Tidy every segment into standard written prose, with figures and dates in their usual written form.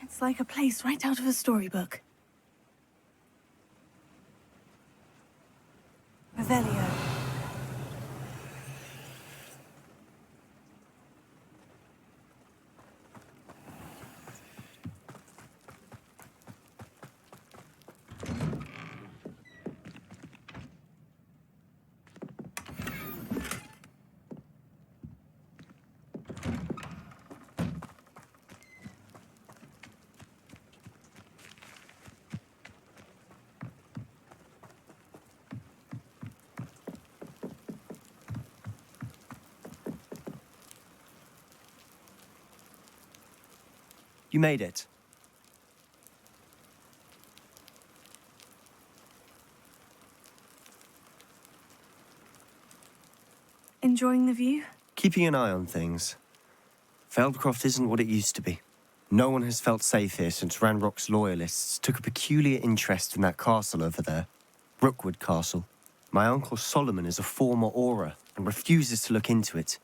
It's like a place right out of a storybook. Revelio. You made it. Enjoying the view? Keeping an eye on things. Feldcroft isn't what it used to be. No one has felt safe here since Ranrock's loyalists took a peculiar interest in that castle over there. Rookwood Castle. My uncle Solomon is a former Auror and refuses to look into it,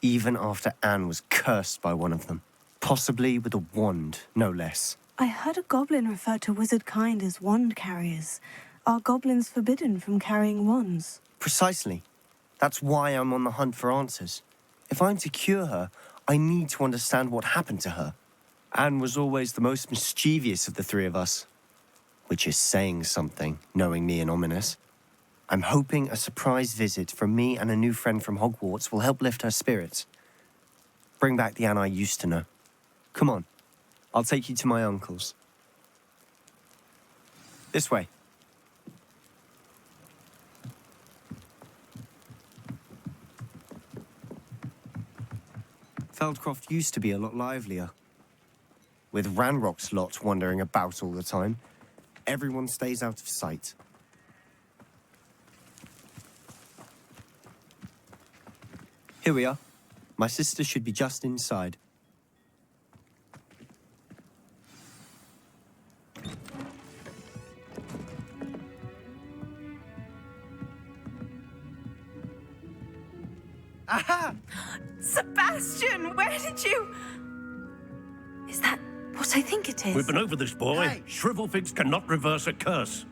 even after Anne was cursed by one of them. Possibly with a wand, no less. I heard a goblin refer to wizard kind as wand carriers. Are goblins forbidden from carrying wands? Precisely. That's why I'm on the hunt for answers. If I'm to cure her, I need to understand what happened to her. Anne was always the most mischievous of the three of us. Which is saying something, knowing me and Ominous. I'm hoping a surprise visit from me and a new friend from Hogwarts will help lift her spirits. Bring back the Anne I used to know. Come on, I'll take you to my uncle's. This way. Feldcroft used to be a lot livelier. With Ranrock's lot wandering about all the time, everyone stays out of sight. Here we are. My sister should be just inside. Aha! Sebastian, where did you... Is that what I think it is? We've been over this, boy. Hey. Shrivelfigs cannot reverse a curse.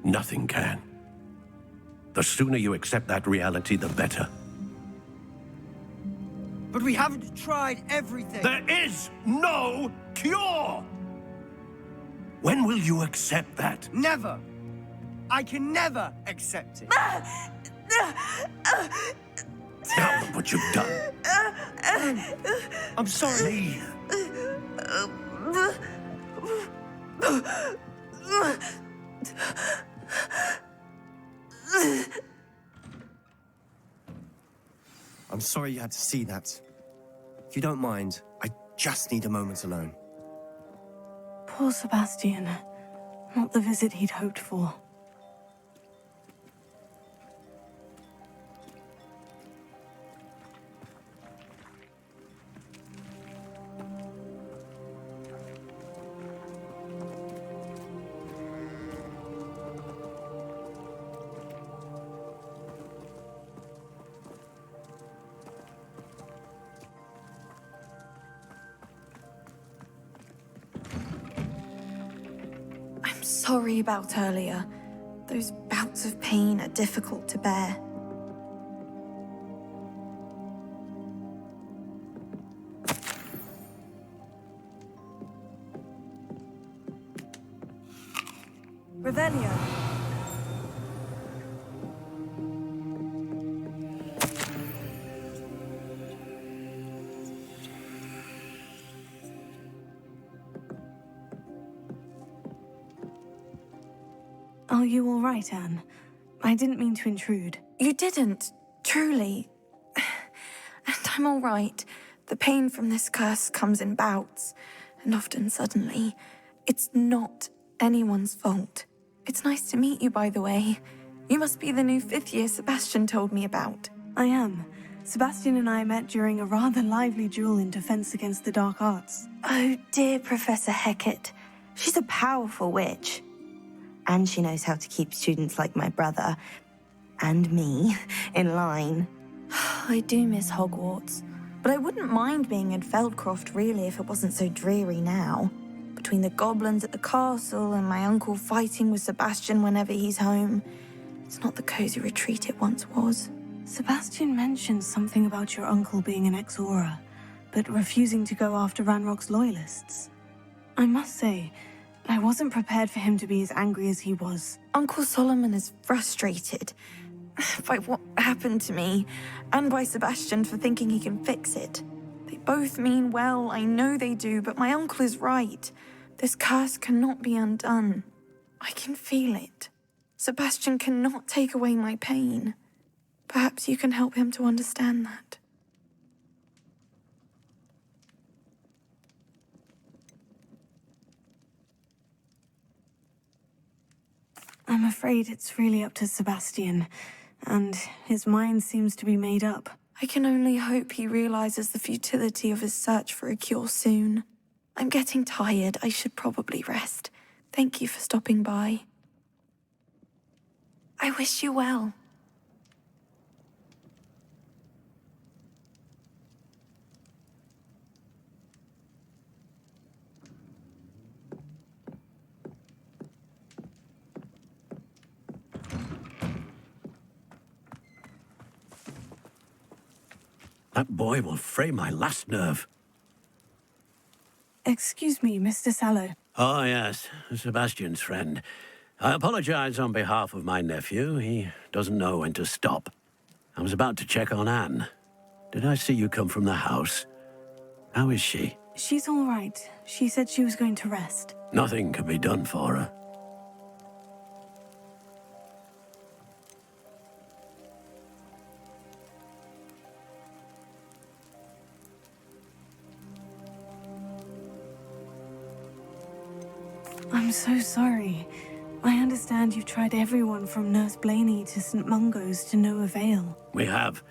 Nothing can. The sooner you accept that reality, the better. But we haven't tried everything. There is no cure! When will you accept that? Never. I can never accept it. Now look what you've done. I'm sorry. I'm sorry you had to see that. If you don't mind, I just need a moment alone. Poor Sebastian. Not the visit he'd hoped for. Sorry about earlier. Those bouts of pain are difficult to bear. Revelio. Are you all right, Anne? I didn't mean to intrude. You didn't, truly. And I'm all right. The pain from this curse comes in bouts, and often suddenly. It's not anyone's fault. It's nice to meet you, by the way. You must be the new 5th year Sebastian told me about. I am. Sebastian and I met during a rather lively duel in Defense Against the Dark Arts. Oh, dear Professor Hecat. She's a powerful witch. And she knows how to keep students like my brother, and me, in line. I do miss Hogwarts, but I wouldn't mind being in Feldcroft, really, if it wasn't so dreary now. Between the goblins at the castle and my uncle fighting with Sebastian whenever he's home, it's not the cozy retreat it once was. Sebastian mentioned something about your uncle being an ex-Auror, but refusing to go after Ranrock's loyalists. I must say, I wasn't prepared for him to be as angry as he was. Uncle Solomon is frustrated by what happened to me, and by Sebastian for thinking he can fix it. They both mean well, I know they do, but my uncle is right. This curse cannot be undone. I can feel it. Sebastian cannot take away my pain. Perhaps you can help him to understand that. I'm afraid it's really up to Sebastian, and his mind seems to be made up. I can only hope he realizes the futility of his search for a cure soon. I'm getting tired. I should probably rest. Thank you for stopping by. I wish you well. That boy will fray my last nerve. Excuse me, Mr. Sallow. Oh, yes, Sebastian's friend. I apologize on behalf of my nephew. He doesn't know when to stop. I was about to check on Anne. Did I see you come from the house? How is she? She's all right. She said she was going to rest. Nothing can be done for her. I'm so sorry. I understand you've tried everyone from Nurse Blaney to St. Mungo's to no avail. We have.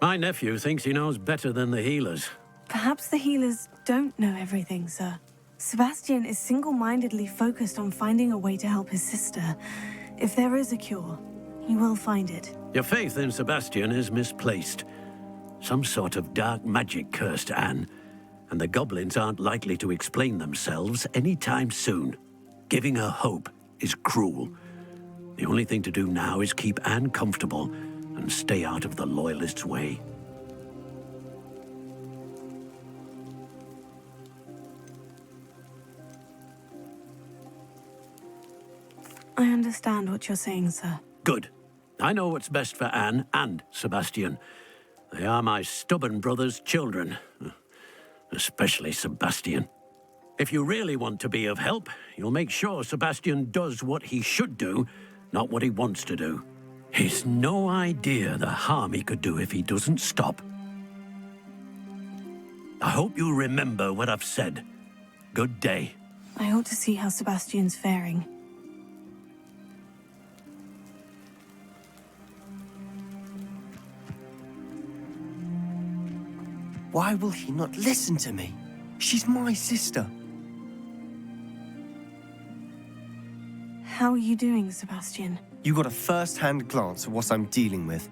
My nephew thinks he knows better than the healers. Perhaps the healers don't know everything, sir. Sebastian is single-mindedly focused on finding a way to help his sister. If there is a cure, he will find it. Your faith in Sebastian is misplaced. Some sort of dark magic cursed Anne, and the goblins aren't likely to explain themselves anytime soon. Giving her hope is cruel. The only thing to do now is keep Anne comfortable and stay out of the Loyalists' way. I understand what you're saying, sir. Good. I know what's best for Anne and Sebastian. They are my stubborn brother's children. Especially Sebastian. If you really want to be of help, you'll make sure Sebastian does what he should do, not what he wants to do. He's no idea the harm he could do if he doesn't stop. I hope you remember what I've said. Good day. I ought to see how Sebastian's faring. Why will he not listen to me? She's my sister. How are you doing, Sebastian? You got a first-hand glance at what I'm dealing with.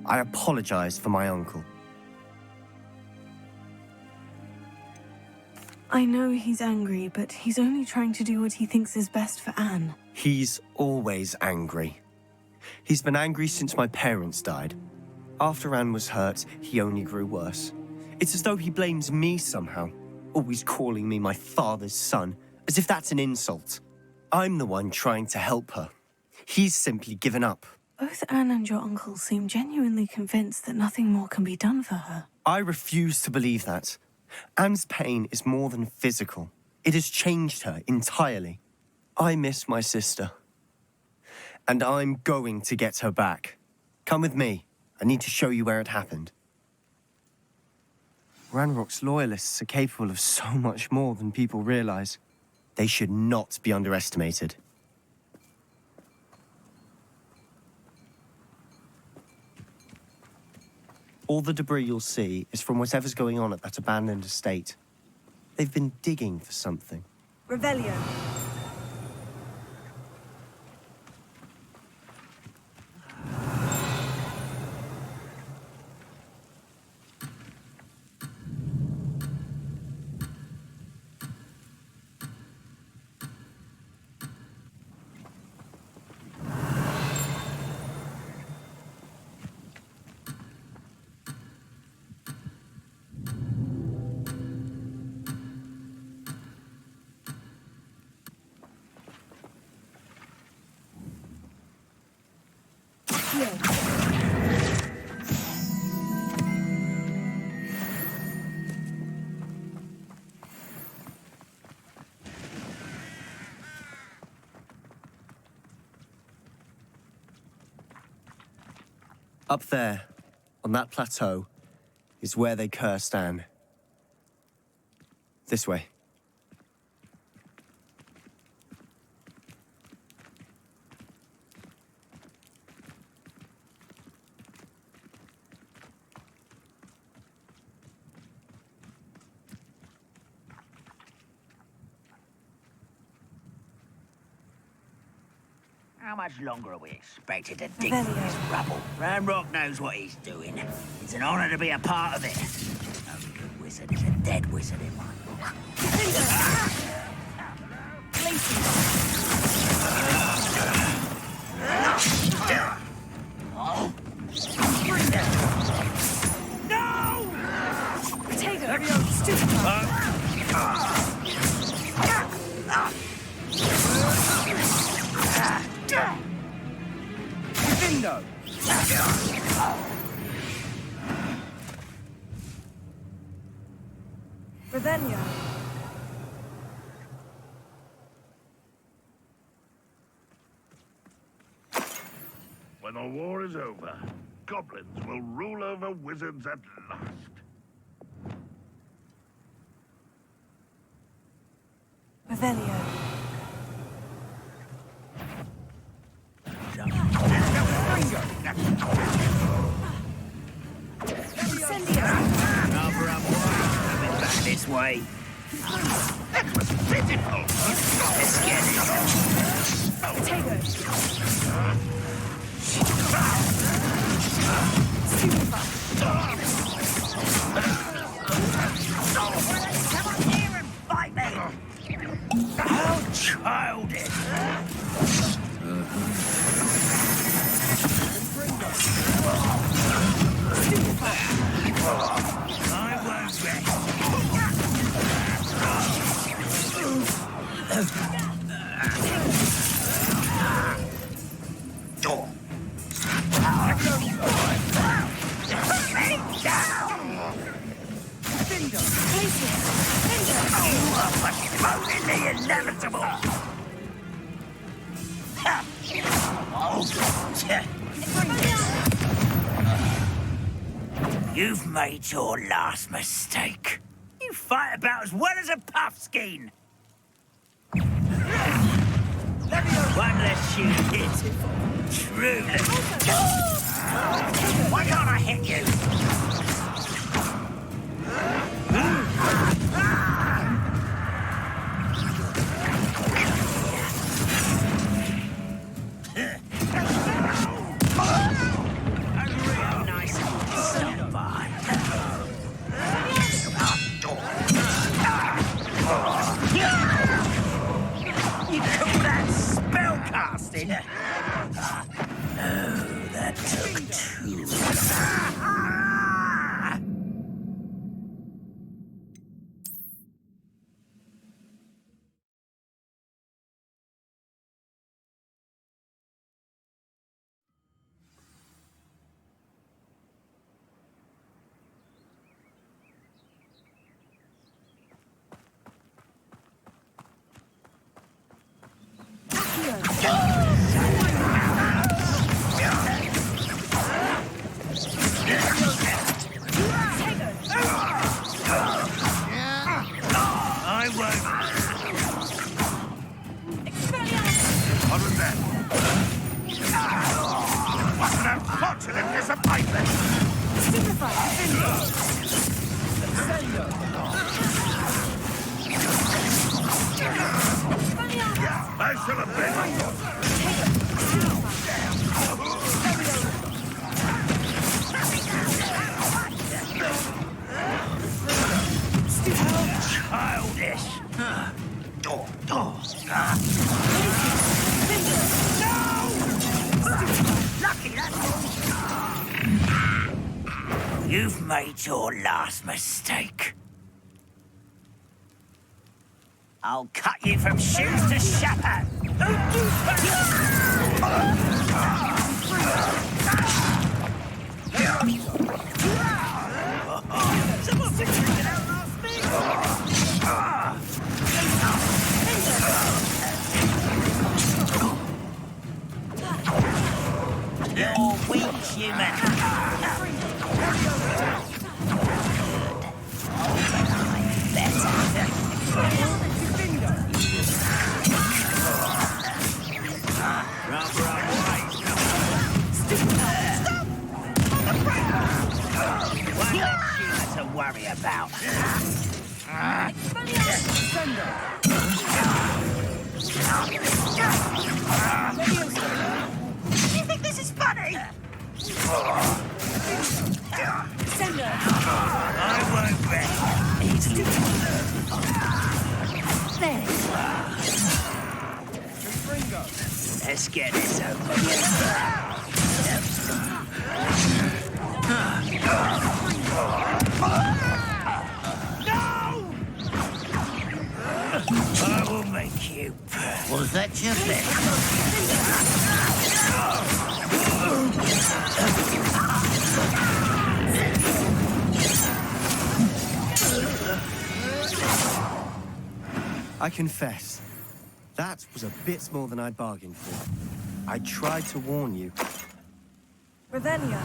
I apologize for my uncle. I know he's angry, but he's only trying to do what he thinks is best for Anne. He's always angry. He's been angry since my parents died. After Anne was hurt, he only grew worse. It's as though he blames me somehow, always calling me my father's son, as if that's an insult. I'm the one trying to help her. He's simply given up. Both Anne and your uncle seem genuinely convinced that nothing more can be done for her. I refuse to believe that. Anne's pain is more than physical. It has changed her entirely. I miss my sister. And I'm going to get her back. Come with me. I need to show you where it happened. Ranrock's loyalists are capable of so much more than people realize. They should not be underestimated. All the debris you'll see is from whatever's going on at that abandoned estate. They've been digging for something. Revelio. Up there, on that plateau, is where they cursed Anne. This way. How much longer are we expected to dig through this rubble? Ranrock knows what he's doing. It's an honor to be a part of it. No good wizard is a dead wizard in my book. No! Potato! Stupid! Window! Revelio. When the war is over, goblins will rule over wizards at last. Revelio. Cover up, coming back this way. That was pitiful! Let's get it. Potato. Come on here and fight me! How childish! I won't the inevitable! You've made your last mistake. You fight about as well as a puffskein. One less shoe hit. Truly. Why can't I hit you? You call that spellcasting? Oh, that took too long. I shall have Childish. Lucky that's You've made your last mistake. I'll cut you from shoes to shepherd. You're weak, human. To worry about. You think this is funny? Sender. I won't bet. Let's get this over with. I will make you. Was that your best? I confess, that was a bit more than I'd bargained for. I tried to warn you. Revelio.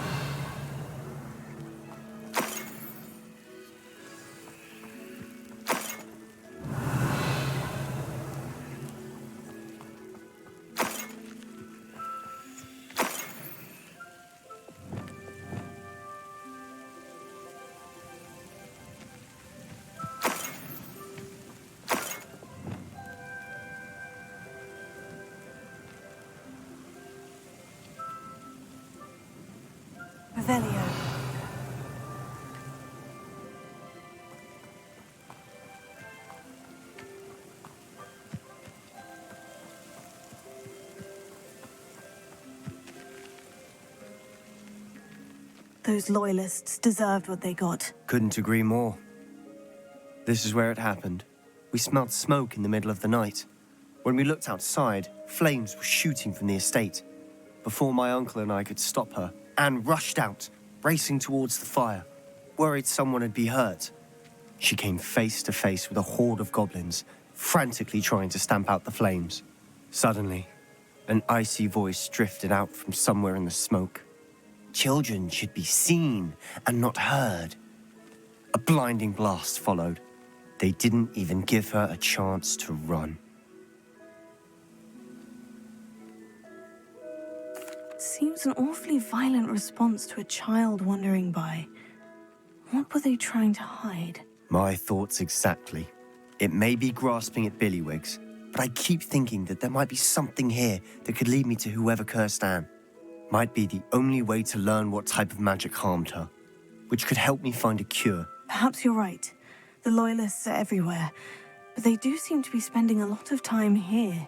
Revelio. Those loyalists deserved what they got. Couldn't agree more. This is where it happened. We smelled smoke in the middle of the night. When we looked outside, flames were shooting from the estate. Before my uncle and I could stop her, Anne rushed out, racing towards the fire, worried someone had been hurt. She came face to face with a horde of goblins, frantically trying to stamp out the flames. Suddenly, an icy voice drifted out from somewhere in the smoke. Children should be seen and not heard. A blinding blast followed. They didn't even give her a chance to run. Seems an awfully violent response to a child wandering by. What were they trying to hide? My thoughts exactly. It may be grasping at Billywigs, but I keep thinking that there might be something here that could lead me to whoever cursed Anne. Might be the only way to learn what type of magic harmed her, which could help me find a cure. Perhaps you're right. The Loyalists are everywhere, but they do seem to be spending a lot of time here,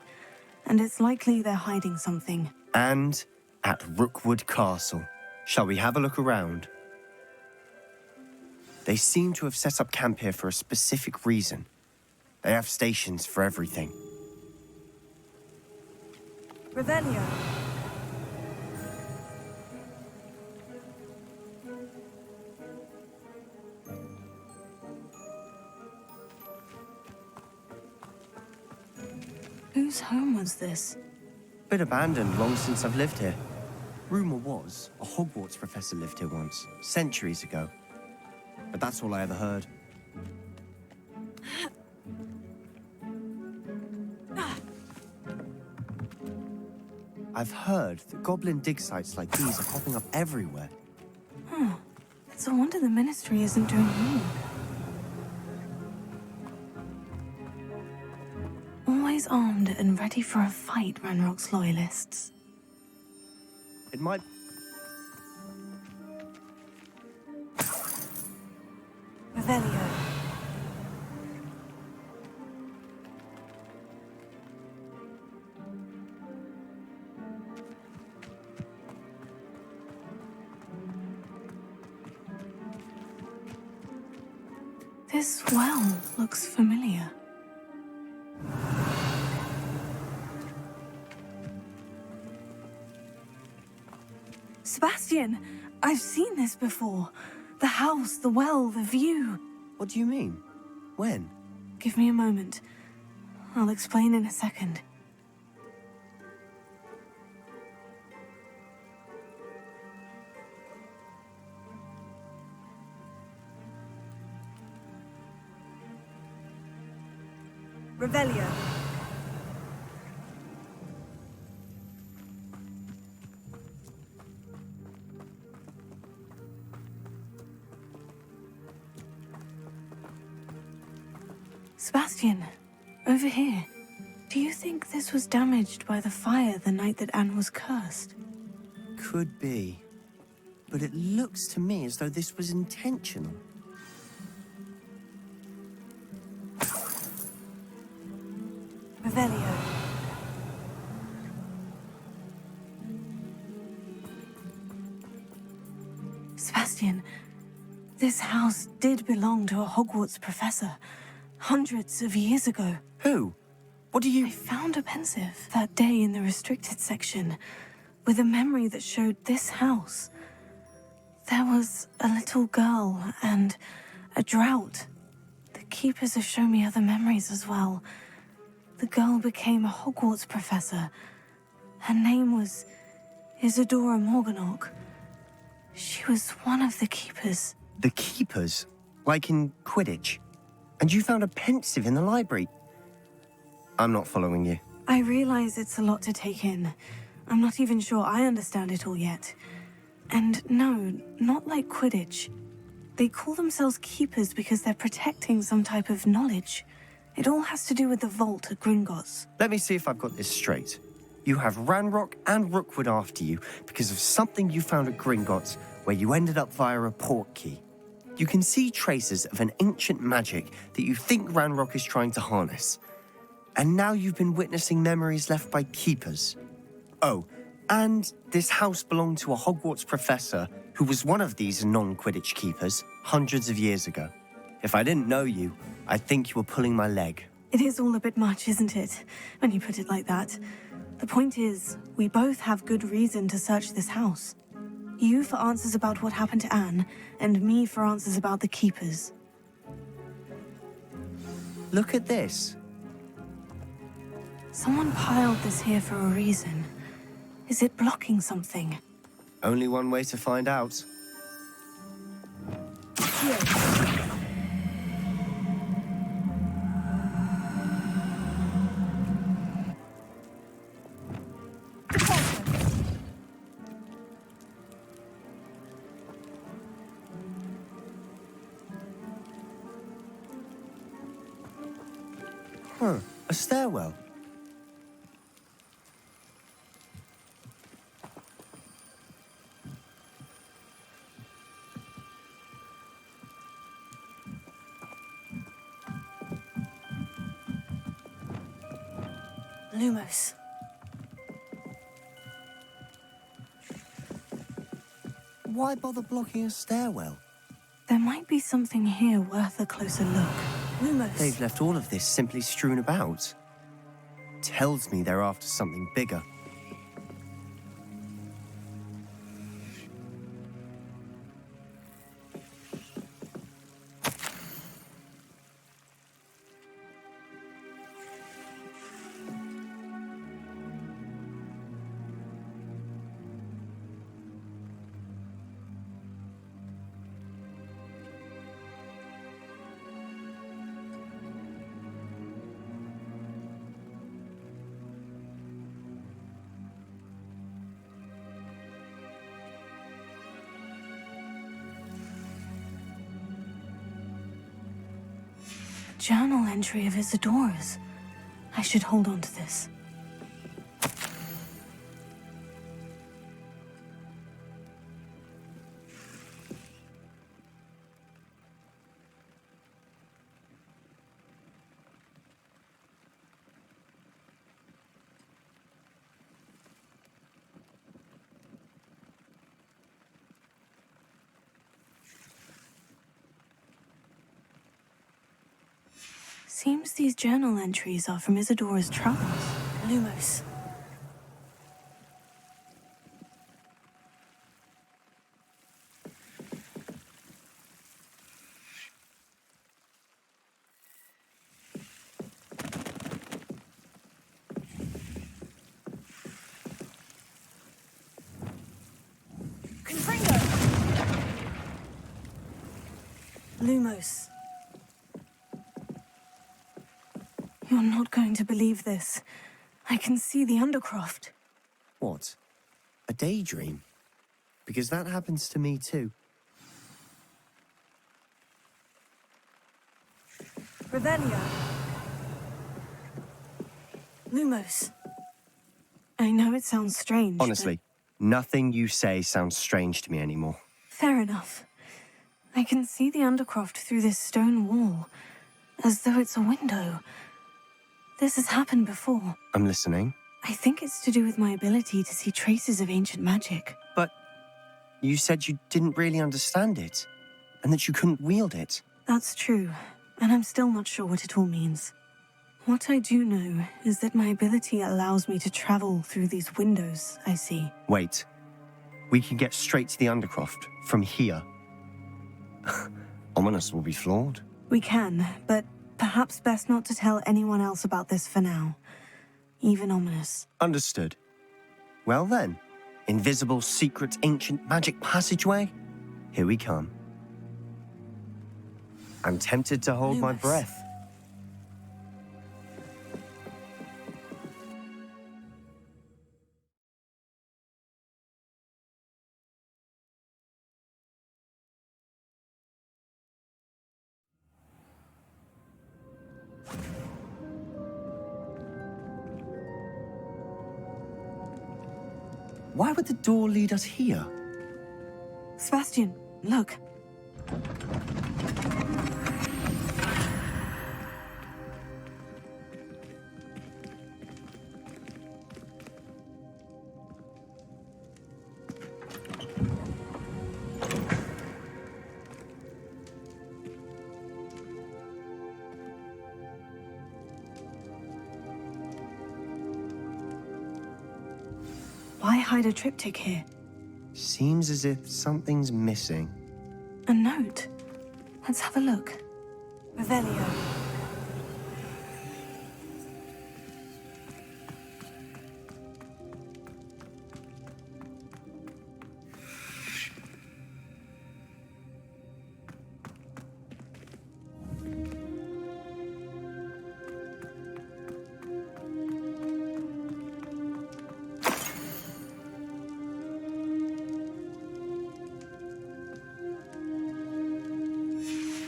and it's likely they're hiding something. And at Rookwood Castle. Shall we have a look around? They seem to have set up camp here for a specific reason. They have stations for everything. Revelio. Whose home was this? Been abandoned long since I've lived here. Rumor was a Hogwarts professor lived here once, centuries ago. But that's all I ever heard. I've heard that goblin dig sites like these are popping up everywhere. It It's a wonder the Ministry isn't doing more. Always armed and ready for a fight, Ranrock's loyalists. It might... Revelio. This well looks familiar. Sebastian, I've seen this before. The house, the well, the view. What do you mean? When? Give me a moment. I'll explain in a second. Revelio. Sebastian, over here. Do you think this was damaged by the fire the night that Anne was cursed? Could be. But it looks to me as though this was intentional. Revelio. Sebastian, this house did belong to a Hogwarts professor, hundreds of years ago. Who? What do you... I found a pensive that day in the restricted section, with a memory that showed this house. There was a little girl and a drought. The keepers have shown me other memories as well. The girl became a Hogwarts professor. Her name was Isadora Morganach. She was one of the keepers. The keepers? Like in Quidditch? And you found a pensive in the library? I'm not following you. I realize it's a lot to take in. I'm not even sure I understand it all yet. And no, not like Quidditch. They call themselves keepers because they're protecting some type of knowledge. It all has to do with the vault at Gringotts. Let me see if I've got this straight. You have Ranrock and Rookwood after you because of something you found at Gringotts where you ended up via a port key. You can see traces of an ancient magic that you think Ranrock is trying to harness. And now you've been witnessing memories left by keepers. Oh, and this house belonged to a Hogwarts professor who was one of these non-Quidditch keepers hundreds of years ago. If I didn't know you, I'd think you were pulling my leg. It is all a bit much, isn't it, when you put it like that? The point is, we both have good reason to search this house. You for answers about what happened to Anne, and me for answers about the keepers. Look at this. Someone piled this here for a reason. Is it blocking something? Only one way to find out. Here. Huh, a stairwell. Lumos. Why bother blocking a stairwell? There might be something here worth a closer look. Lumos. They've left all of this simply strewn about. Tells me they're after something bigger. journal entry of Isadora's. I should hold on to this. Seems these journal entries are from Isadora's travels. Lumos. Lumos. You're not going to believe this. I can see the Undercroft. What? A daydream? Because that happens to me too. Revelio. Lumos. I know it sounds strange. Honestly, nothing you say sounds strange to me anymore. Fair enough. I can see the Undercroft through this stone wall, as though it's a window. This has happened before. I'm listening. I think it's to do with my ability to see traces of ancient magic. But you said you didn't really understand it, and that you couldn't wield it. That's true, and I'm still not sure what it all means. What I do know is that my ability allows me to travel through these windows I see. Wait. We can get straight to the Undercroft from here. Ominous will be flawed. We can, but perhaps best not to tell anyone else about this for now. Even Ominous. Understood. Well then, invisible, secret, ancient magic passageway? Here we come. I'm tempted to hold my breath. Why would the door lead us here? Sebastian, look. Why hide a triptych here? Seems as if something's missing. A note. Let's have a look. Revelio.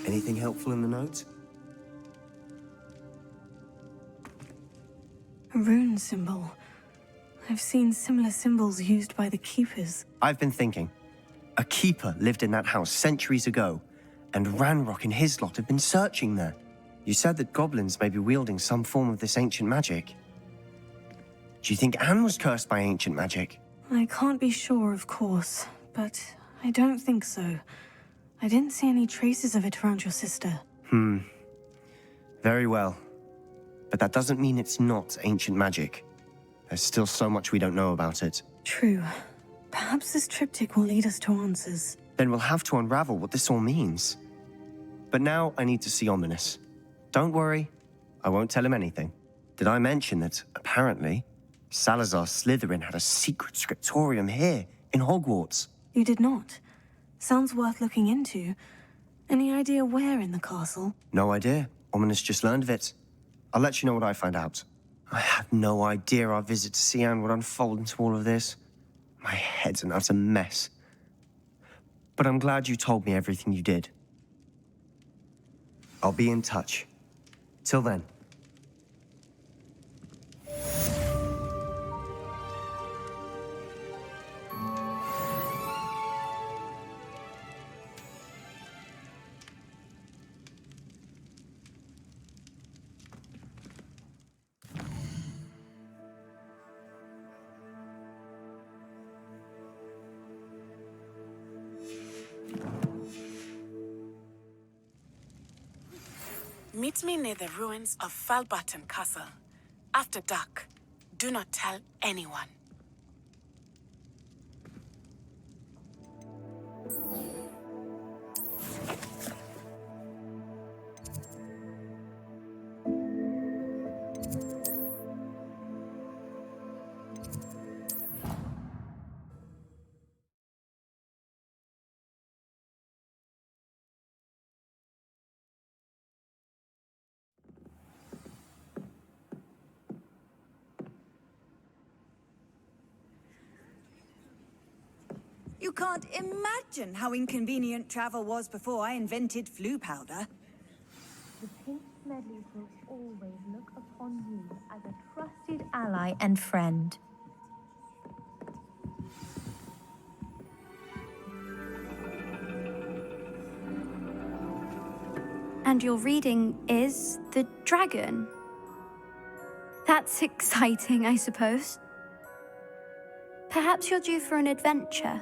Anything helpful in the note? A rune symbol. I've seen similar symbols used by the Keepers. I've been thinking. A keeper lived in that house centuries ago, and Ranrock and his lot have been searching there. You said that goblins may be wielding some form of this ancient magic. Do you think Anne was cursed by ancient magic? I can't be sure, of course, but I don't think so. I didn't see any traces of it around your sister. Very well. But that doesn't mean it's not ancient magic. There's still so much we don't know about it. True. Perhaps this triptych will lead us to answers. Then we'll have to unravel what this all means. But now I need to see Ominous. Don't worry, I won't tell him anything. Did I mention that, apparently, Salazar Slytherin had a secret scriptorium here, in Hogwarts? You did not. Sounds worth looking into. Any idea where in the castle? No idea. Ominous just learned of it. I'll let you know what I find out. I had no idea our visit to Sian would unfold into all of this. My head's an utter mess. But I'm glad you told me everything you did. I'll be in touch. Till then. Meet me near the ruins of Falbaton Castle. After dark. Do not tell anyone. You can't imagine how inconvenient travel was before I invented flu powder. The pink medleys will always look upon you as a trusted ally and friend. And your reading is The Dragon. That's exciting, I suppose. Perhaps you're due for an adventure.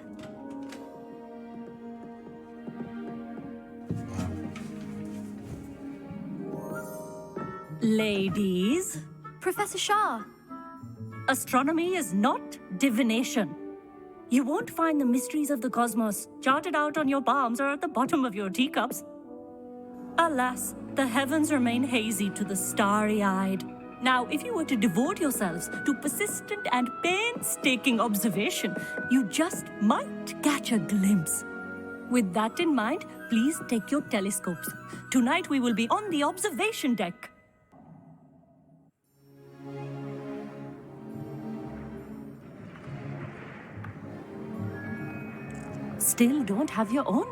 Ladies, Professor Shah. astronomy is not divination. You won't find the mysteries of the cosmos charted out on your palms or at the bottom of your teacups. Alas, the heavens remain hazy to the starry-eyed. Now, if you were to devote yourselves to persistent and painstaking observation, you just might catch a glimpse. With that in mind, please take your telescopes. Tonight we will be on the observation deck. Still don't have your own?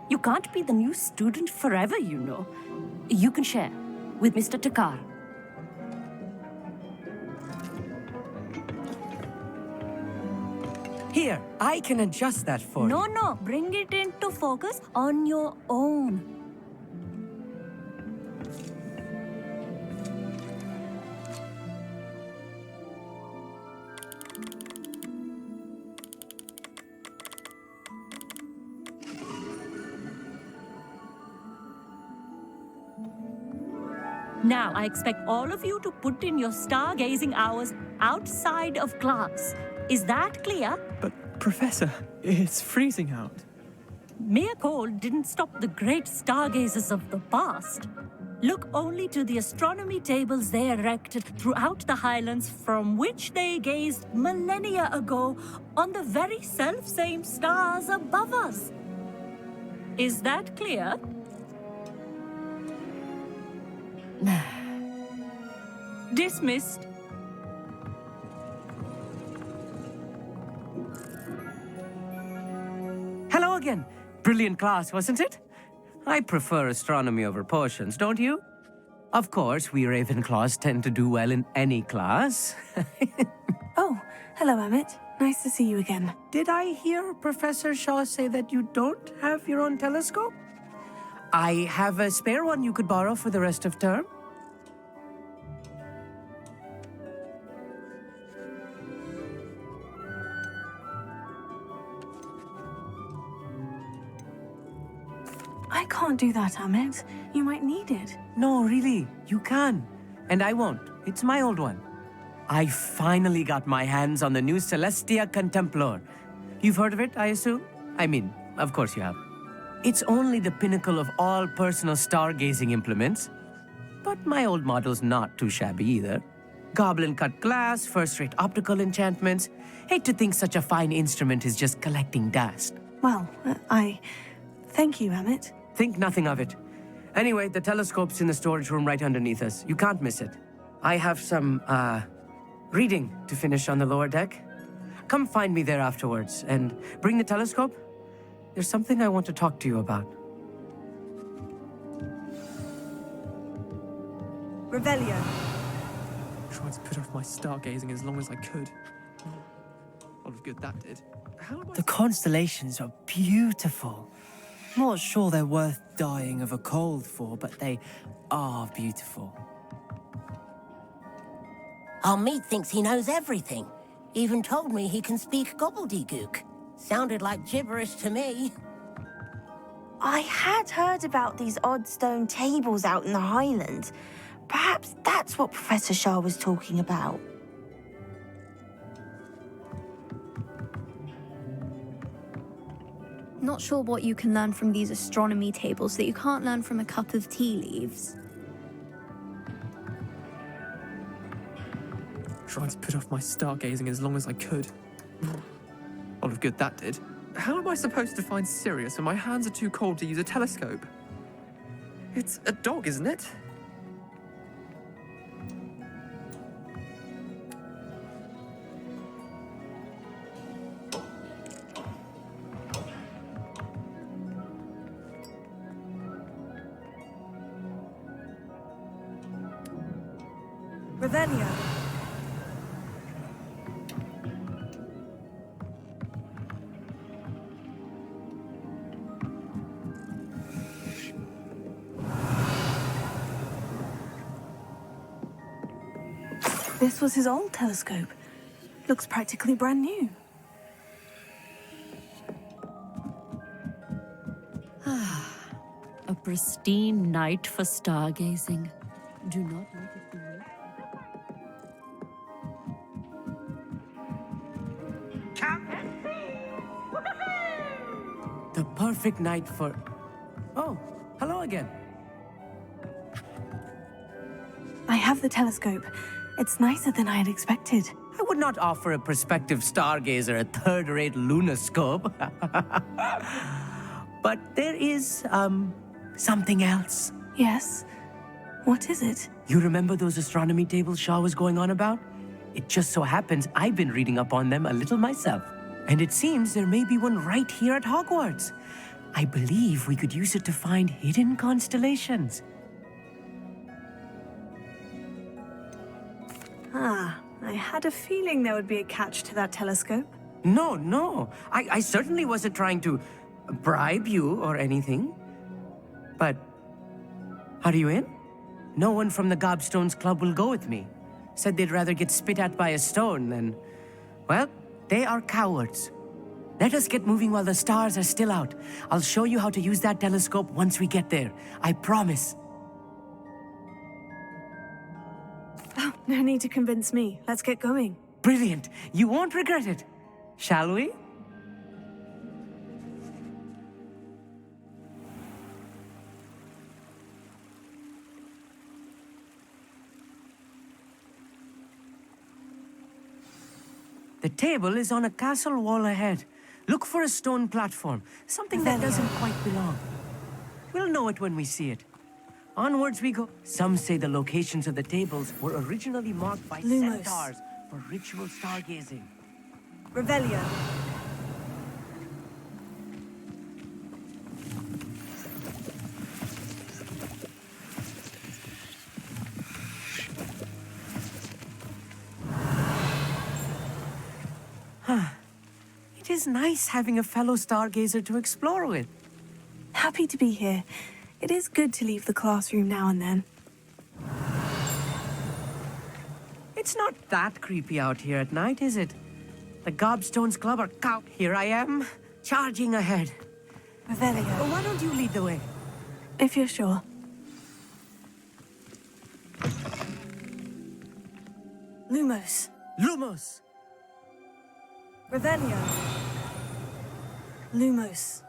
You can't be the new student forever, you know. You can share with Mr. Takar. Here, I can adjust that for you. No, bring it into focus on your own. Now, I expect all of you to put in your stargazing hours outside of class. Is that clear? But, Professor, it's freezing out. Mere cold didn't stop the great stargazers of the past. Look only to the astronomy tables they erected throughout the highlands from which they gazed millennia ago on the very self-same stars above us. Is that clear? Dismissed. Hello again. Brilliant class, wasn't it? I prefer astronomy over potions, don't you? Of course, we Ravenclaws tend to do well in any class. Oh, hello, Amit. Nice to see you again. Did I hear Professor Shaw say that you don't have your own telescope? I have a spare one you could borrow for the rest of term. I can't do that, Amit. You might need it. No, really, you can. And I won't. It's my old one. I finally got my hands on the new Celestia Contemplar. You've heard of it, I assume? I mean, of course you have. It's only the pinnacle of all personal stargazing implements. But my old model's not too shabby either. Goblin-cut glass, first-rate optical enchantments. Hate to think such a fine instrument is just collecting dust. Well, thank you, Amit. Think nothing of it. Anyway, the telescope's in the storage room right underneath us. You can't miss it. I have some, reading to finish on the lower deck. Come find me there afterwards, and bring the telescope. There's something I want to talk to you about. Revelio. Tried to put off my stargazing as long as I could. A lot of good that did. The constellations are beautiful. Not sure they're worth dying of a cold for, but they are beautiful. Our meat thinks he knows everything. Even told me he can speak gobbledygook. Sounded like gibberish to me. I had heard about these odd stone tables out in the Highlands. Perhaps that's what Professor Shah was talking about. Not sure what you can learn from these astronomy tables that you can't learn from a cup of tea leaves. Tried to put off my stargazing as long as I could. A lot of good that did. How am I supposed to find Sirius when my hands are too cold to use a telescope? It's a dog, isn't it? Revelio. This was his old telescope. Looks practically brand new. A pristine night for stargazing. Do not let it be late. The perfect night for... Oh, hello again. I have the telescope. It's nicer than I had expected. I would not offer a prospective stargazer a third-rate lunoscope. But there is, something else. Yes? What is it? You remember those astronomy tables Shah was going on about? It just so happens I've been reading up on them a little myself. And it seems there may be one right here at Hogwarts. I believe we could use it to find hidden constellations. Ah, I had a feeling there would be a catch to that telescope. No. I certainly wasn't trying to bribe you or anything. But, are you in? No one from the Gobstones Club will go with me. Said they'd rather get spit at by a stone than... Well, they are cowards. Let us get moving while the stars are still out. I'll show you how to use that telescope once we get there. I promise. Oh, no need to convince me. Let's get going. Brilliant. You won't regret it. Shall we? The table is on a castle wall ahead. Look for a stone platform, something that doesn't quite belong. We'll know it when we see it. Onwards we go. Some say the locations of the tables were originally marked by centaurs for ritual stargazing. Revelio. It is nice having a fellow stargazer to explore with. Happy to be here. It is good to leave the classroom now and then. It's not that creepy out here at night, is it? The Gobstones Club are out. Here I am, charging ahead. Revelio. Well, why don't you lead the way? If you're sure. Lumos. Lumos! Revelio. Lumos.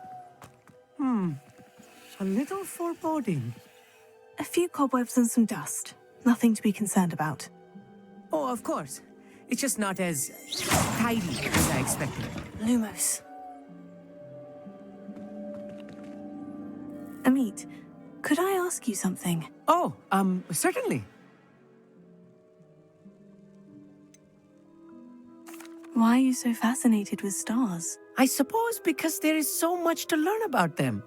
A little foreboding. A few cobwebs and some dust. Nothing to be concerned about. Oh, of course. It's just not as tidy as I expected. Lumos. Amit, could I ask you something? Oh, certainly. Why are you so fascinated with stars? I suppose because there is so much to learn about them.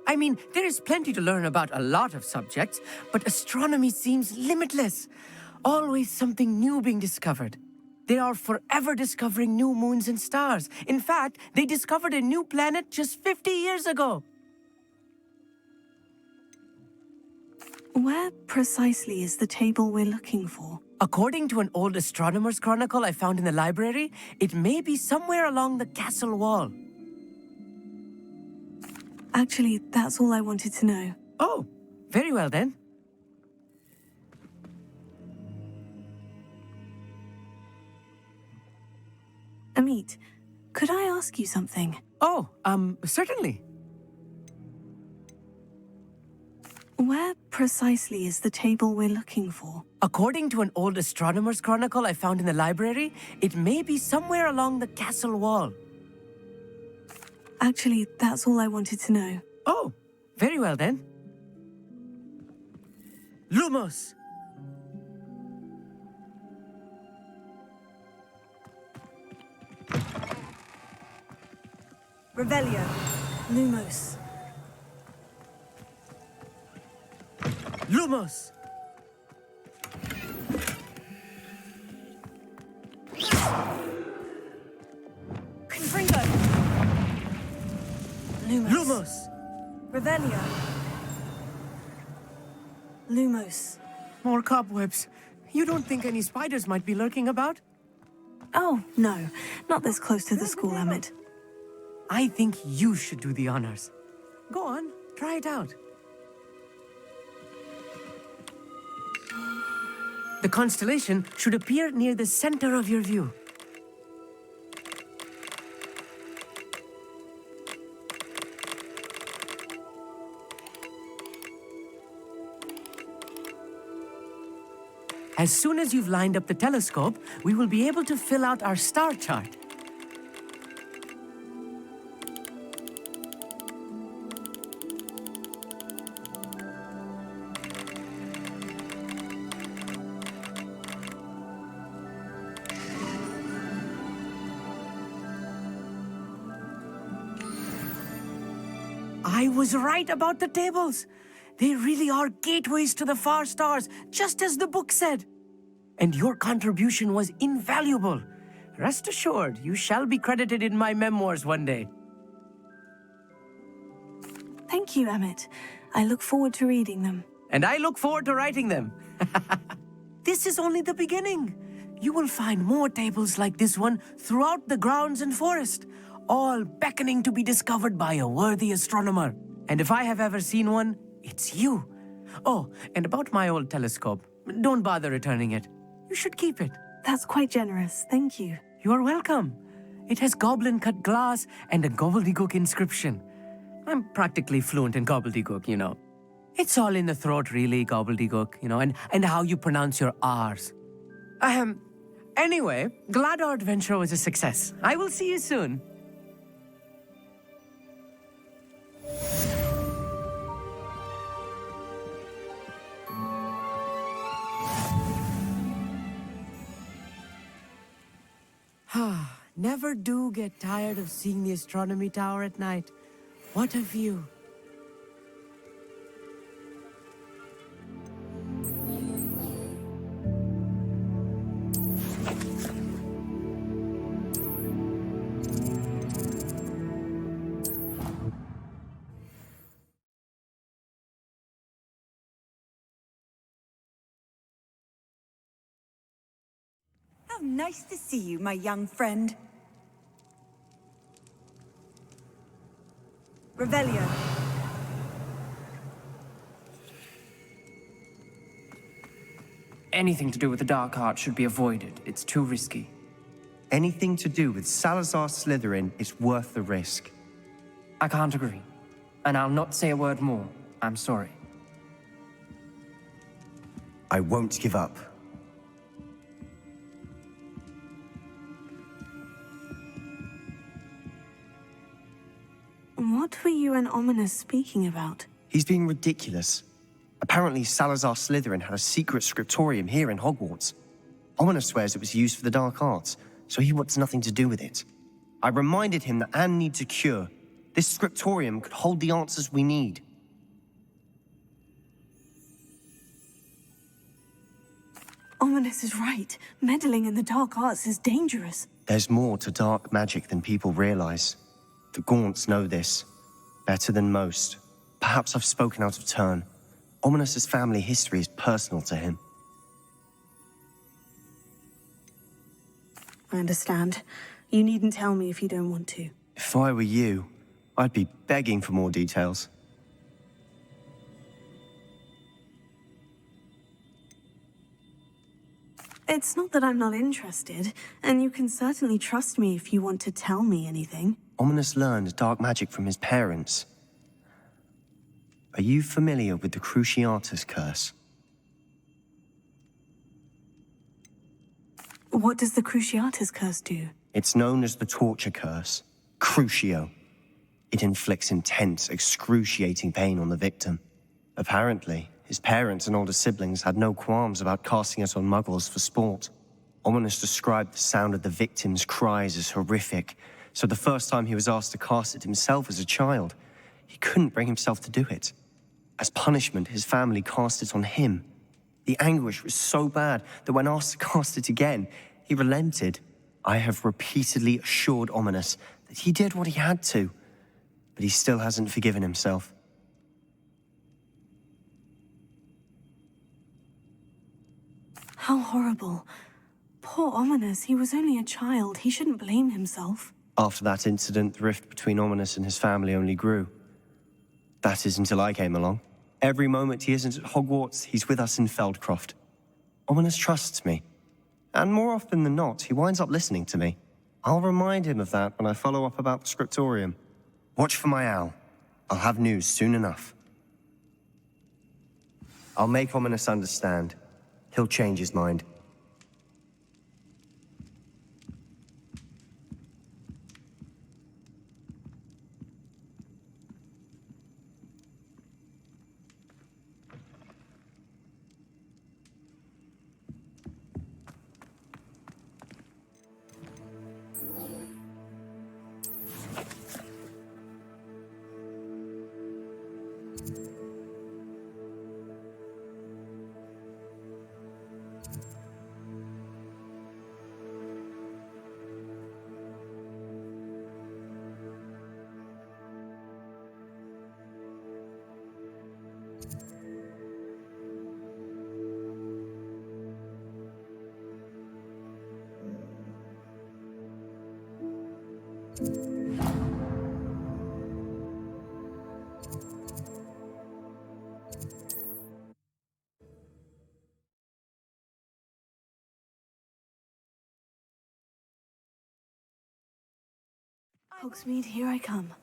I mean, there is plenty to learn about a lot of subjects, but astronomy seems limitless. Always something new being discovered. They are forever discovering new moons and stars. In fact, they discovered a new planet just 50 years ago. Where precisely is the table we're looking for? According to an old astronomer's chronicle I found in the library, it may be somewhere along the castle wall. Actually, that's all I wanted to know. Oh, very well then. Amit, could I ask you something? Oh, certainly. Where precisely is the table we're looking for? According to an old astronomer's chronicle I found in the library, it may be somewhere along the castle wall. Actually, that's all I wanted to know. Oh, very well then. Lumos! Revelio. Lumos. Lumos! Confringo. Lumos. Lumos! Revelio. Lumos. More cobwebs. You don't think any spiders might be lurking about? Oh, no. Not this close to the school, Amit. I think you should do the honors. Go on, try it out. The constellation should appear near the center of your view. As soon as you've lined up the telescope, we will be able to fill out our star chart. I was right about the tables. They really are gateways to the far stars, just as the book said. And your contribution was invaluable. Rest assured, you shall be credited in my memoirs one day. Thank you, Amit. I look forward to reading them. And I look forward to writing them. This is only the beginning. You will find more tables like this one throughout the grounds and forest, all beckoning to be discovered by a worthy astronomer. And if I have ever seen one, it's you. Oh, and about my old telescope, don't bother returning it. You should keep it. That's quite generous, thank you. You are welcome. It has goblin-cut glass and a gobbledygook inscription. I'm practically fluent in gobbledygook, you know. It's all in the throat, really, gobbledygook, you know, and how you pronounce your R's. Anyway, glad our adventure was a success. I will see you soon. Never do get tired of seeing the astronomy tower at night. What a view. How nice to see you, my young friend. Revelio. Anything to do with the dark art should be avoided. It's too risky. Anything to do with Salazar Slytherin is worth the risk. I can't agree. And I'll not say a word more. I'm sorry. I won't give up. What were you and Ominous speaking about? He's being ridiculous. Apparently, Salazar Slytherin had a secret scriptorium here in Hogwarts. Ominous swears it was used for the dark arts, so he wants nothing to do with it. I reminded him that Anne needs a cure, This scriptorium could hold the answers we need. Ominous is right. Meddling in the dark arts is dangerous. There's more to dark magic than people realize. The Gaunts know this. Better than most. Perhaps I've spoken out of turn. Ominous's family history is personal to him. I understand. You needn't tell me if you don't want to. If I were you, I'd be begging for more details. It's not that I'm not interested, and you can certainly trust me if you want to tell me anything. Ominous learned dark magic from his parents. Are you familiar with the Cruciatus curse? What does the Cruciatus curse do? It's known as the torture curse. Crucio. It inflicts intense, excruciating pain on the victim. Apparently, his parents and older siblings had no qualms about casting it on muggles for sport. Ominous described the sound of the victim's cries as horrific, so the first time he was asked to cast it himself as a child, he couldn't bring himself to do it. As punishment, his family cast it on him. The anguish was so bad that when asked to cast it again, he relented. I have repeatedly assured Ominous that he did what he had to, but he still hasn't forgiven himself. How horrible. Poor Ominous, he was only a child. He shouldn't blame himself. After that incident, the rift between Ominous and his family only grew. That is until I came along. Every moment he isn't at Hogwarts, he's with us in Feldcroft. Ominous trusts me. And more often than not, he winds up listening to me. I'll remind him of that when I follow up about the scriptorium. Watch for my owl. I'll have news soon enough. I'll make Ominous understand. He'll change his mind. Hogsmeade, here I come.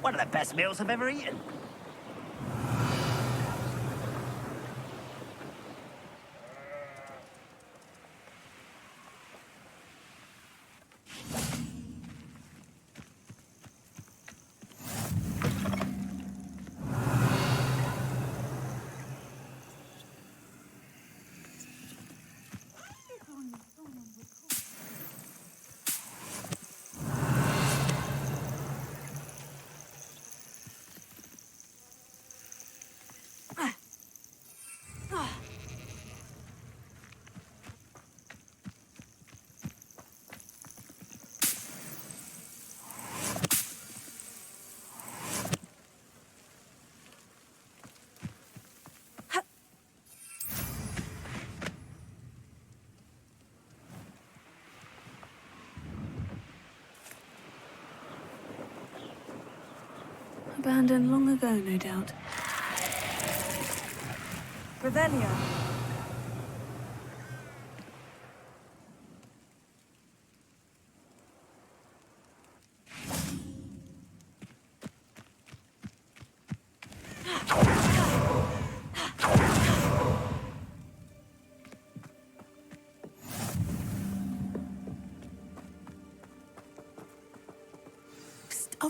One of the best meals I've ever eaten. Abandoned long ago, no doubt. Revelio.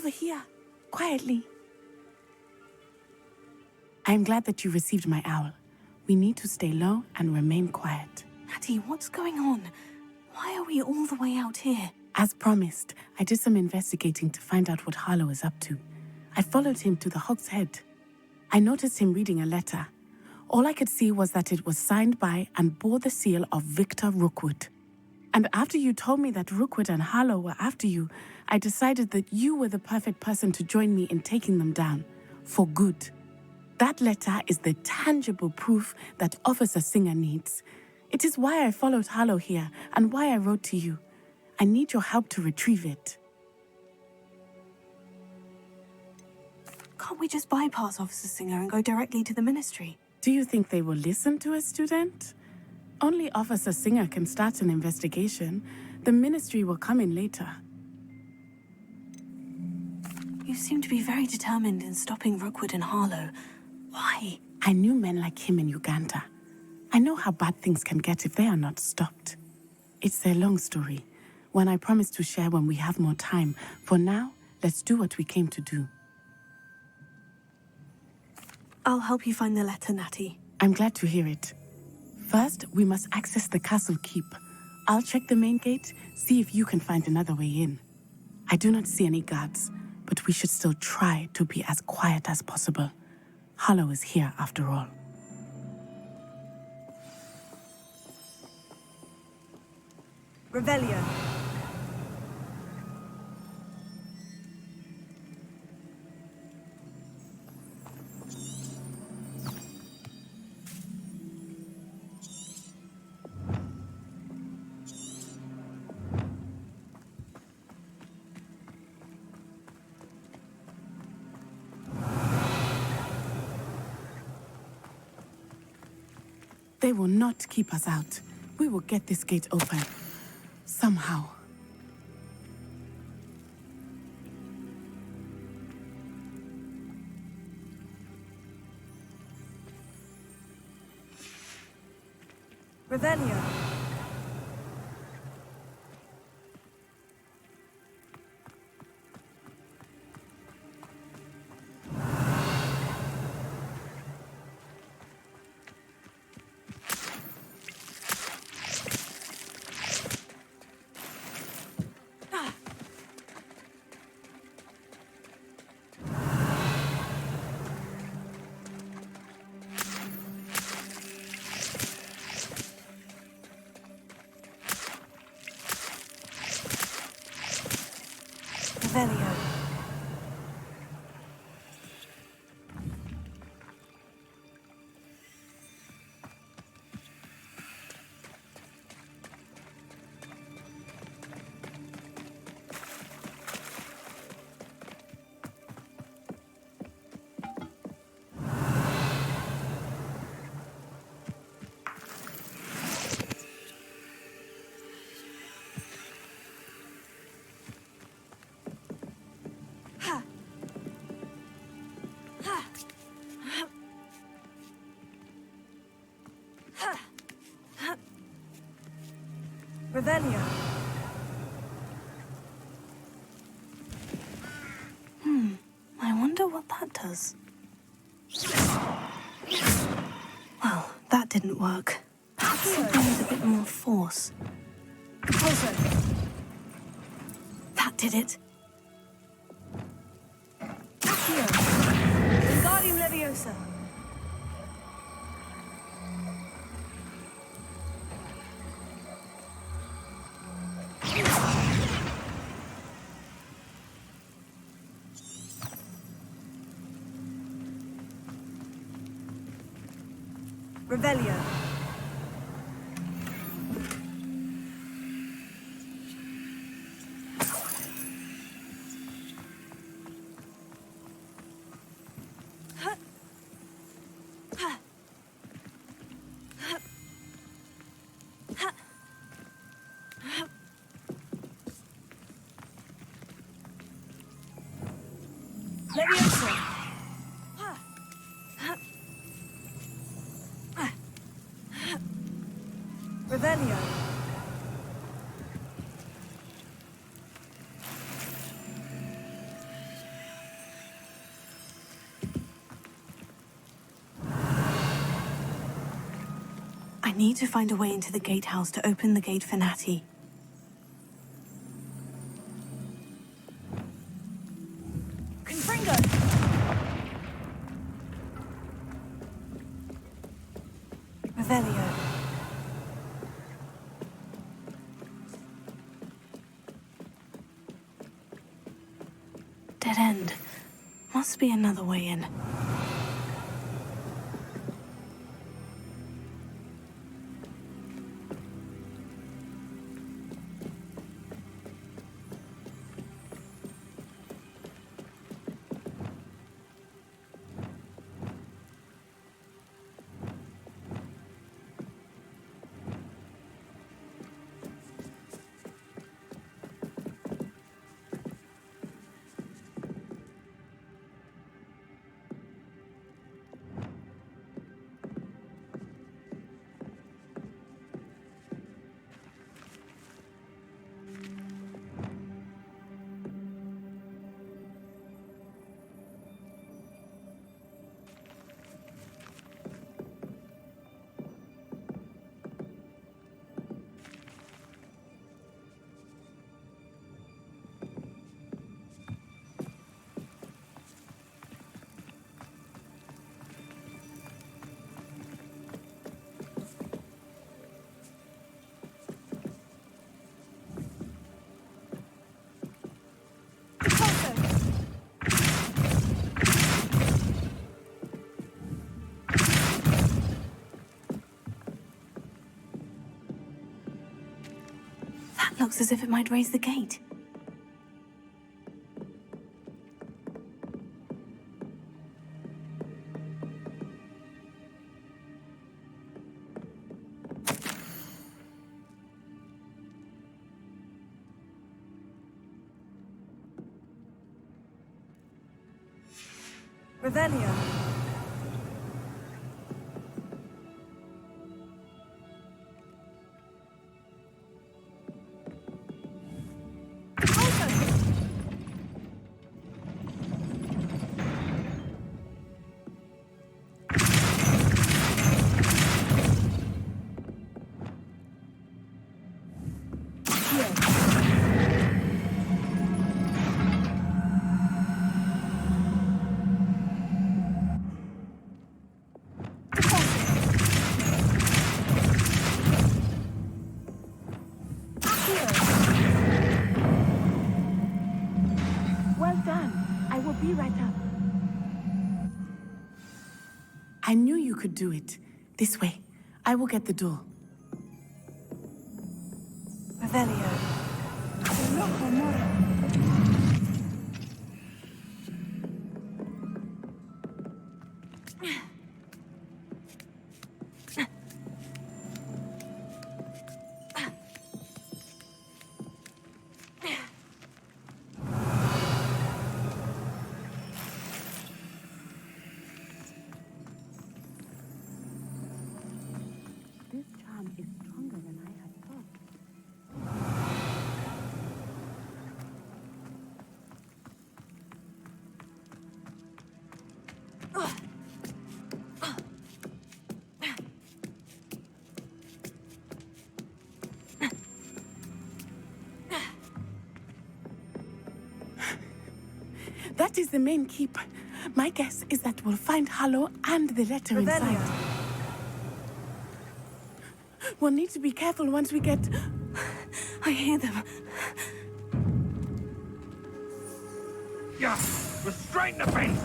over here, quietly. I am glad that you received my owl. We need to stay low and remain quiet. Natty, what's going on? Why are we all the way out here? As promised, I did some investigating to find out what Harlow is up to. I followed him to the Hog's Head. I noticed him reading a letter. All I could see was that it was signed by and bore the seal of Victor Rookwood. And after you told me that Rookwood and Harlow were after you, I decided that you were the perfect person to join me in taking them down. For good. That letter is the tangible proof that Officer Singer needs. It is why I followed Harlow here and why I wrote to you. I need your help to retrieve it. Can't we just bypass Officer Singer and go directly to the Ministry? Do you think they will listen to a student? Only Officer Singer can start an investigation. The Ministry will come in later. You seem to be very determined in stopping Rookwood and Harlow. Why? I knew men like him in Uganda. I know how bad things can get if they are not stopped. It's a long story, one I promise to share when we have more time. For now, let's do what we came to do. I'll help you find the letter, Natty. I'm glad to hear it. First, we must access the castle keep. I'll check the main gate, see if you can find another way in. I do not see any guards, but we should still try to be as quiet as possible. Harlow is here after all. Revelio. They will not keep us out. We will get this gate open. Somehow. Revelio. Revelio. Revelio. I wonder what that does. Well, that didn't work. Perhaps something with a bit more force. Closer. That did it. Accio. Wingardium Leviosa. Revelio. Leviosa. Revelio. I need to find a way into the gatehouse to open the gate for Natty. Confringo! Revelio. Dead end. Must be another way in. Looks as if it might raise the gate. Revelio. Be right up. I knew you could do it. This way. I will get the door. Revelio. That is the main keep. My guess is that we'll find Harlow and the letter inside. We'll need to be careful once we get... I hear them. Yeah, restrain the beast!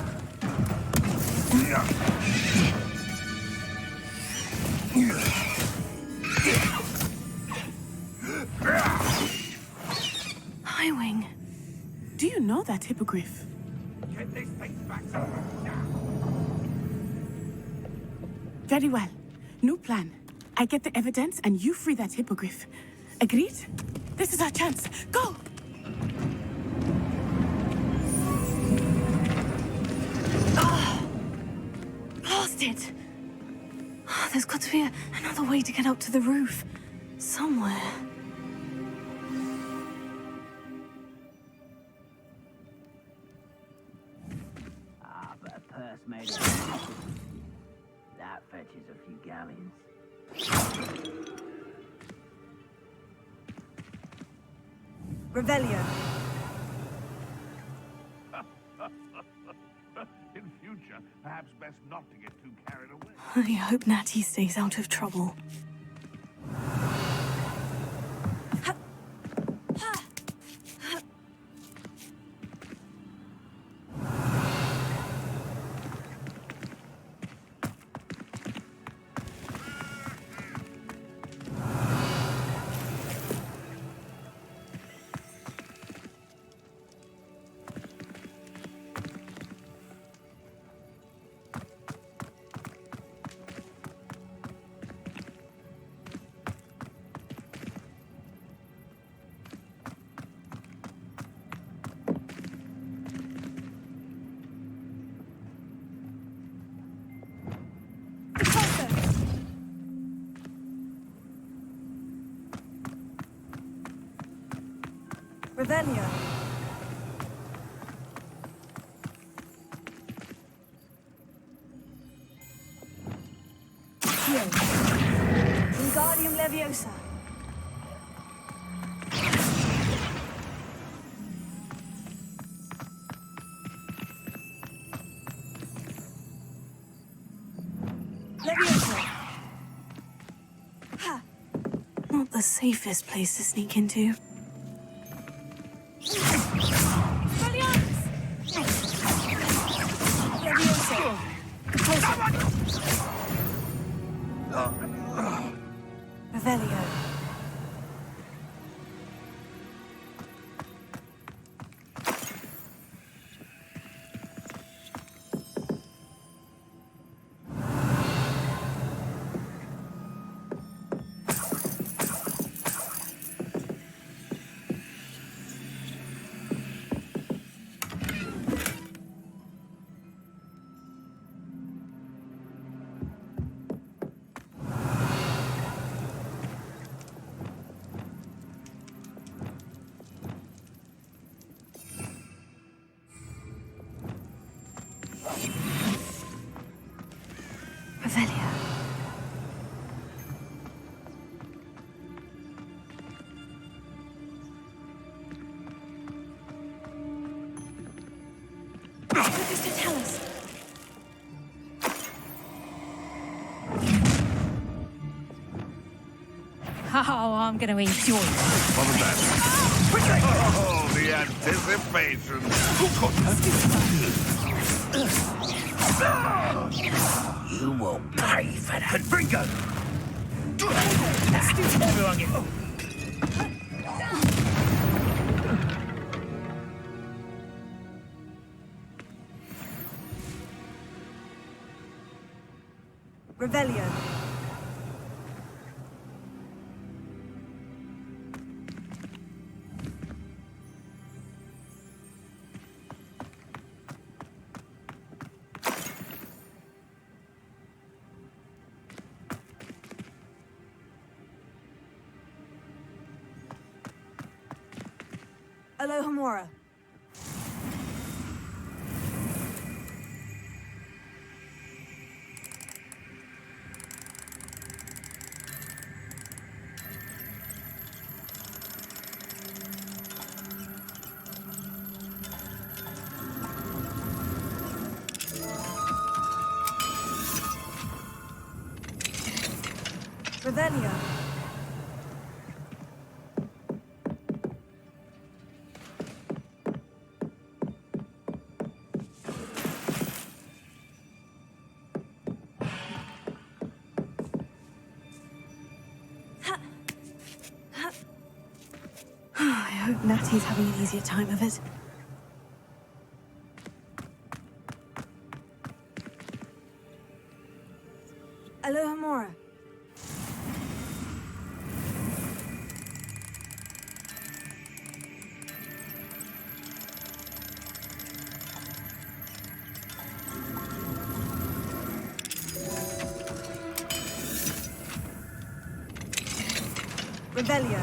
Highwing. Do you know that hippogriff? Get this thing back now. Very well. New plan. I get the evidence and you free that hippogriff. Agreed? This is our chance. Go! Lost it. Oh, there's got to be another way to get up to the roof. Somewhere. But a purse made of that fetches a few galleons. Revelio. In future, perhaps best not to get too carried away. I hope Natty stays out of trouble. Revelio. Wingardium Leviosa. Leviosa. Not the safest place to sneak into. Revelio. Revelio. What does it tell us? Oh, I'm going to enjoy it. What was that? Oh, the anticipation. You will pay for that. Bringo! Revelio. Alohomora. Revelio. I hope Natty's having an easier time of it. Alohomora. Revelio.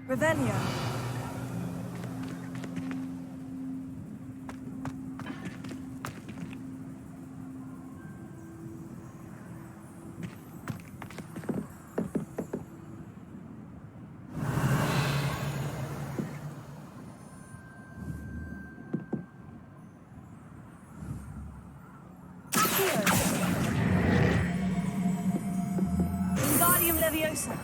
Revelio. Wingardium Leviosa.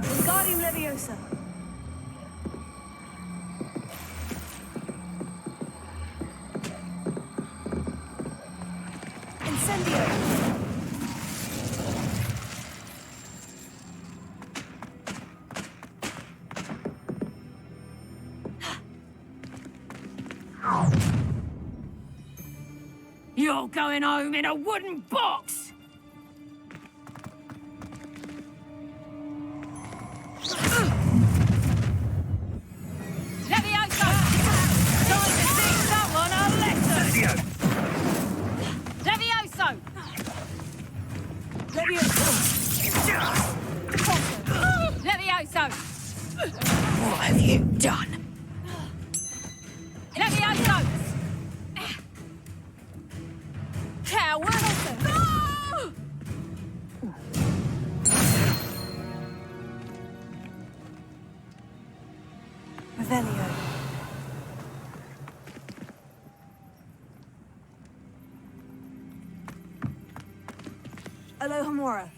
Wingardium Leviosa. Incendio. You're going home in a wooden box! Leviosa! Time to sing someone a lesson! Levioso! Levioso! What have you done? Levioso! Coward! Revelio. Alohomora.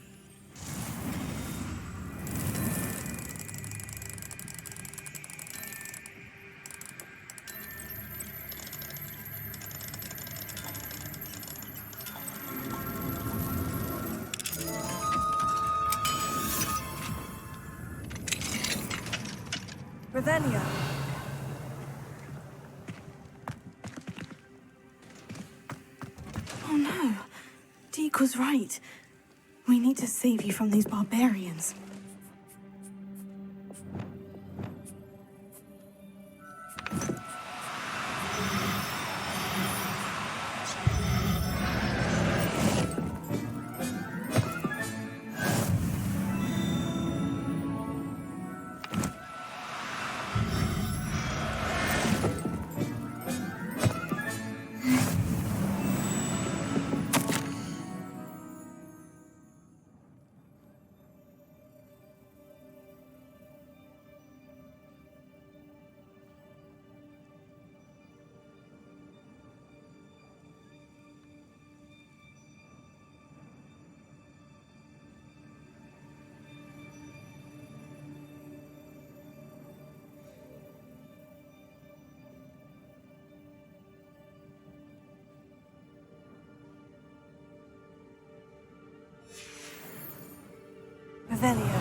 Revelio. Oh no. Deke was right. We need to save you from these barbarians. Revelio.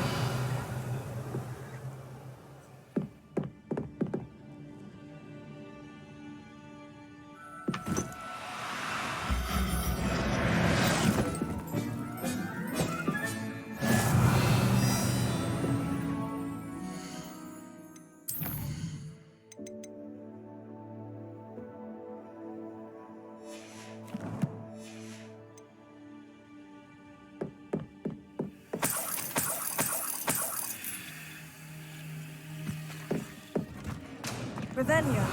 Revelio.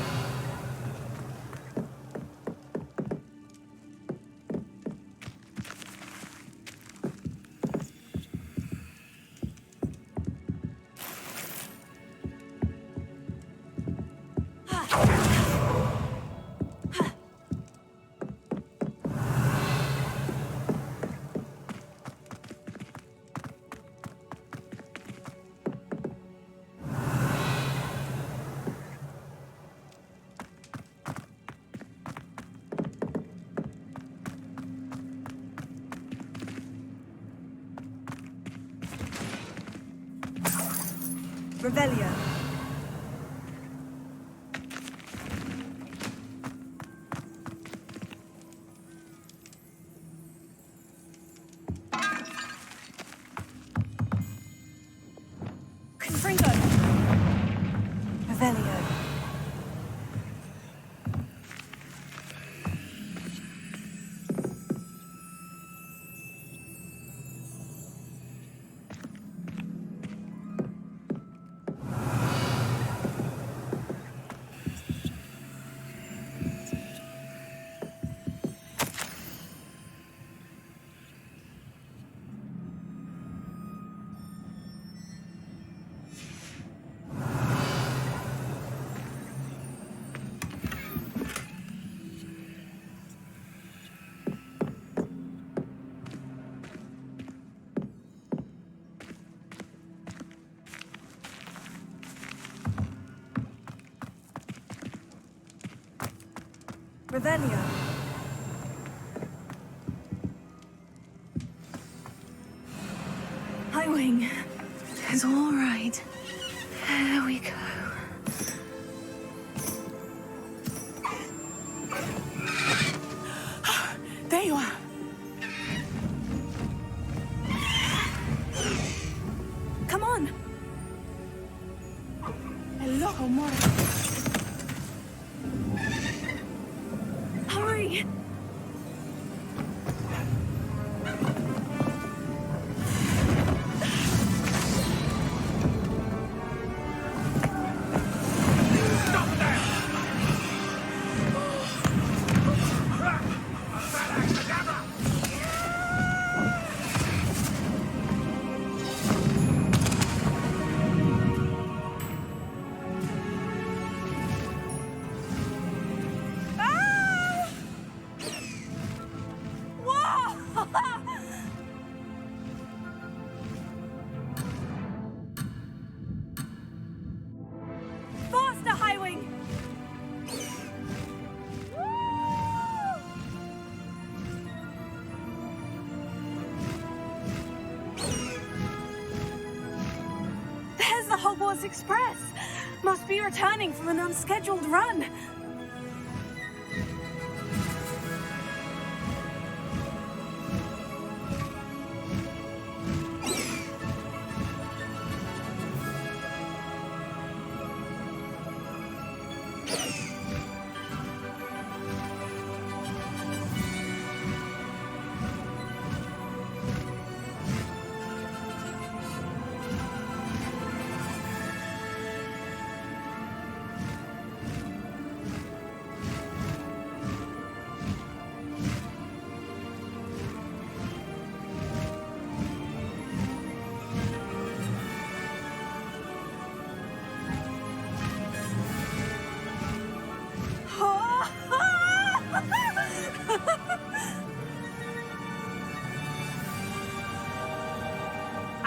Revelio. Revelio. Revelio. High wing. It's all right. There we go. There you are. Come on. Hello, Mora. Hurry. Faster, High Wing! There's the Hogwarts Express! Must be returning from an unscheduled run.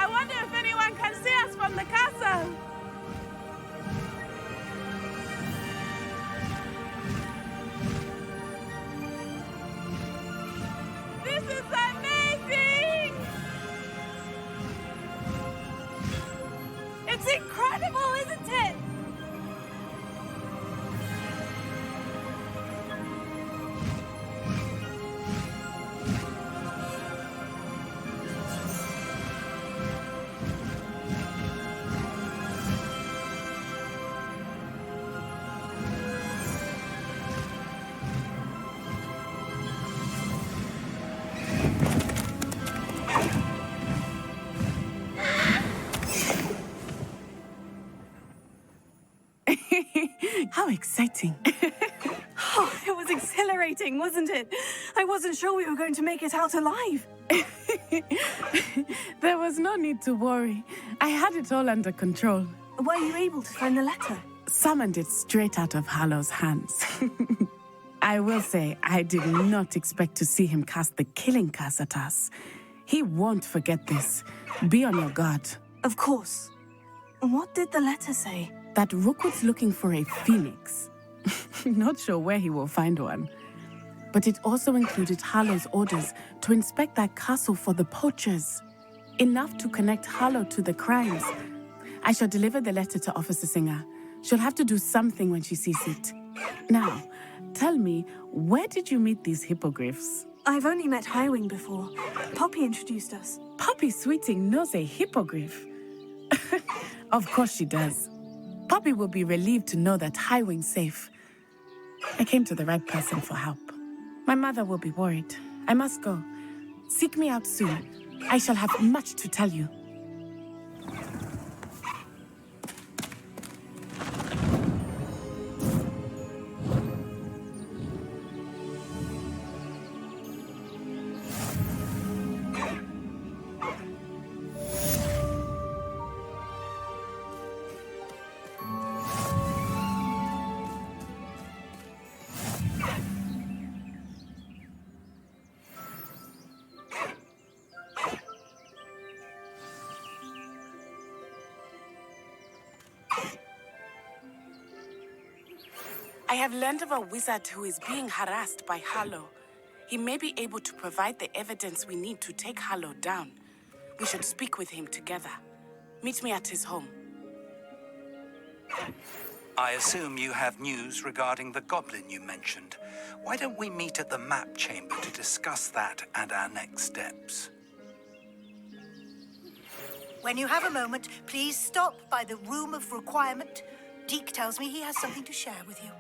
I wonder if anyone can see us from the castle. This is amazing! It's incredible, isn't it? How exciting. Oh, it was exhilarating, wasn't it? I wasn't sure we were going to make it out alive. There was no need to worry. I had it all under control. Were you able to find the letter? Summoned it straight out of Hallow's hands. I will say, I did not expect to see him cast the killing curse at us. He won't forget this. Be on your guard. Of course. What did the letter say? That Rookwood's looking for a phoenix. Not sure where he will find one. But it also included Harlow's orders to inspect that castle for the poachers. Enough to connect Harlow to the crimes. I shall deliver the letter to Officer Singer. She'll have to do something when she sees it. Now, tell me, where did you meet these hippogriffs? I've only met Highwing before. Poppy introduced us. Poppy Sweeting knows a hippogriff. Of course she does. Poppy Bobby will be relieved to know that Highwing's safe. I came to the right person for help. My mother will be worried. I must go. Seek me out soon. I shall have much to tell you. I have learned of a wizard who is being harassed by Harlow. He may be able to provide the evidence we need to take Harlow down. We should speak with him together. Meet me at his home. I assume you have news regarding the goblin you mentioned. Why don't we meet at the map chamber to discuss that and our next steps? When you have a moment, please stop by the Room of Requirement. Deke tells me he has something to share with you.